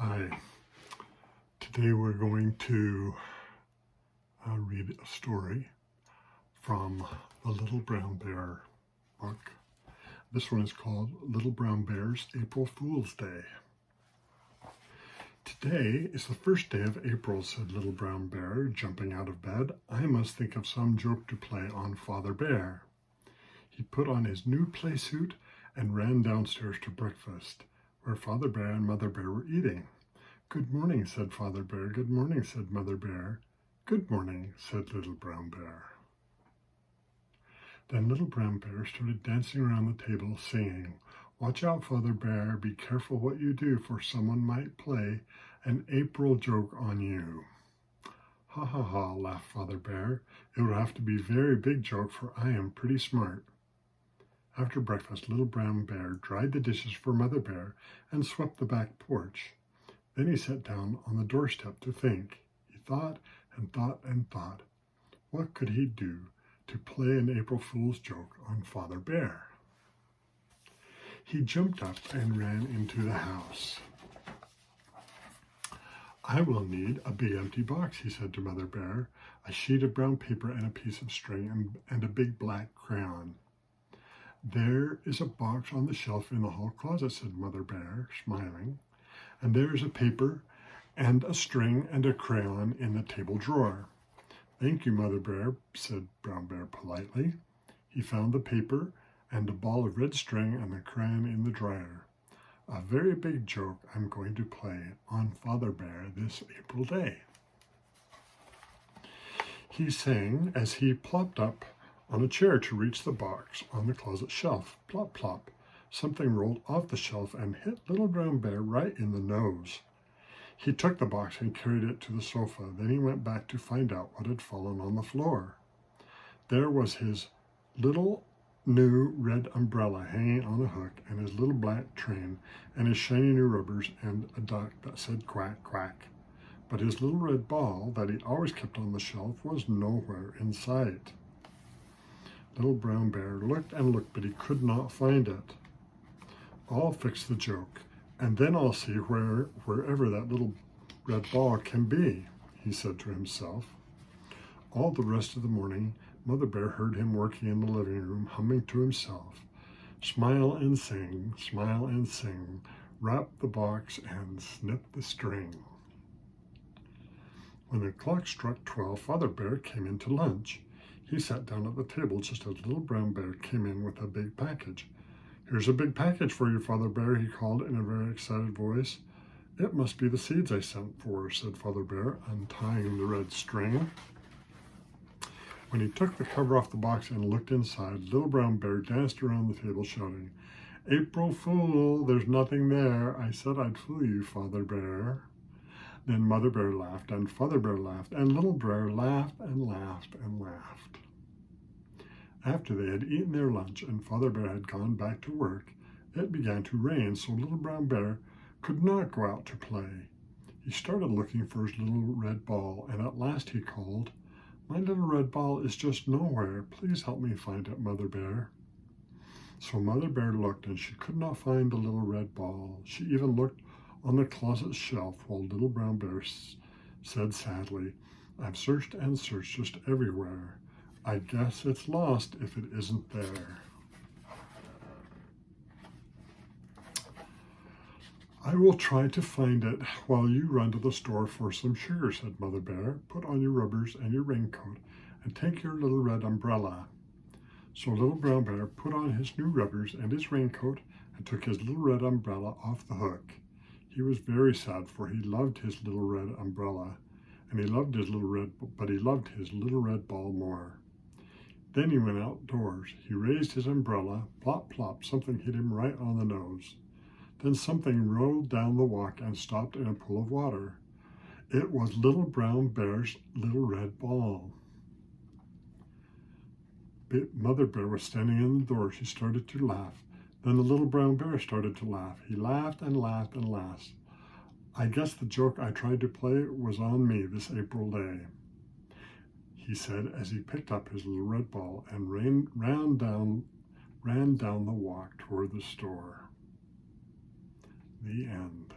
Hi, today we're going to read a story from the Little Brown Bear book. This one is called Little Brown Bear's April Fool's Day. Today is the first day of April, said Little Brown Bear, jumping out of bed. I must think of some joke to play on Father Bear. He put on his new play suit and ran downstairs to breakfast, where Father Bear and Mother Bear were eating. Good morning, said Father Bear. Good morning, said Mother Bear. Good morning, said Little Brown Bear. Then Little Brown Bear started dancing around the table, singing, Watch out, Father Bear, be careful what you do, for someone might play an April joke on you. Ha ha ha, laughed Father Bear. It would have to be a very big joke, for I am pretty smart. After breakfast, Little Brown Bear dried the dishes for Mother Bear and swept the back porch. Then he sat down on the doorstep to think. He thought and thought and thought. What could he do to play an April Fool's joke on Father Bear? He jumped up and ran into the house. I will need a big empty box, he said to Mother Bear, a sheet of brown paper and a piece of string and a big black crayon. There is a box on the shelf in the hall closet, said Mother Bear, smiling. And there is a paper and a string and a crayon in the table drawer. Thank you, Mother Bear, said Brown Bear politely. He found the paper and a ball of red string and the crayon in the dryer. A very big joke I'm going to play on Father Bear this April day. He sang as he plopped up on a chair to reach the box on the closet shelf. Plop, plop. Something rolled off the shelf and hit Little Brown Bear right in the nose. He took the box and carried it to the sofa. Then he went back to find out what had fallen on the floor. There was his little new red umbrella hanging on a hook, and his little black train, and his shiny new rubbers, and a duck that said quack, quack. But his little red ball that he always kept on the shelf was nowhere in sight. Little Brown Bear looked and looked, but he could not find it. I'll fix the joke, and then I'll see wherever that little red ball can be, he said to himself. All the rest of the morning, Mother Bear heard him working in the living room, humming to himself, smile and sing, wrap the box and snip the string. When the clock struck 12, Father Bear came in to lunch. He sat down at the table just as Little Brown Bear came in with a big package. Here's a big package for you, Father Bear, he called in a very excited voice. It must be the seeds I sent for, said Father Bear, untying the red string. When he took the cover off the box and looked inside, Little Brown Bear danced around the table shouting, April Fool, there's nothing there. I said I'd fool you, Father Bear. Then Mother Bear laughed, and Father Bear laughed, and Little Bear laughed and laughed and laughed. After they had eaten their lunch and Father Bear had gone back to work, it began to rain, so Little Brown Bear could not go out to play. He started looking for his little red ball, and at last he called, My little red ball is just nowhere. Please help me find it, Mother Bear. So Mother Bear looked, and she could not find the little red ball. She even looked on the closet shelf, while Little Brown Bear said sadly, I've searched and searched just everywhere. I guess it's lost if it isn't there. I will try to find it while you run to the store for some sugar, said Mother Bear. Put on your rubbers and your raincoat and take your little red umbrella. So Little Brown Bear put on his new rubbers and his raincoat and took his little red umbrella off the hook. He was very sad, for he loved his little red umbrella, and he loved his little red ball more. Then he went outdoors. He raised his umbrella. Plop, plop, something hit him right on the nose. Then something rolled down the walk and stopped in a pool of water. It was Little Brown Bear's little red ball. Mother Bear was standing in the door. She started to laugh. Then the Little Brown Bear started to laugh. He laughed and laughed and laughed. I guess the joke I tried to play was on me this April day, he said as he picked up his little red ball and ran down the walk toward the store. The end.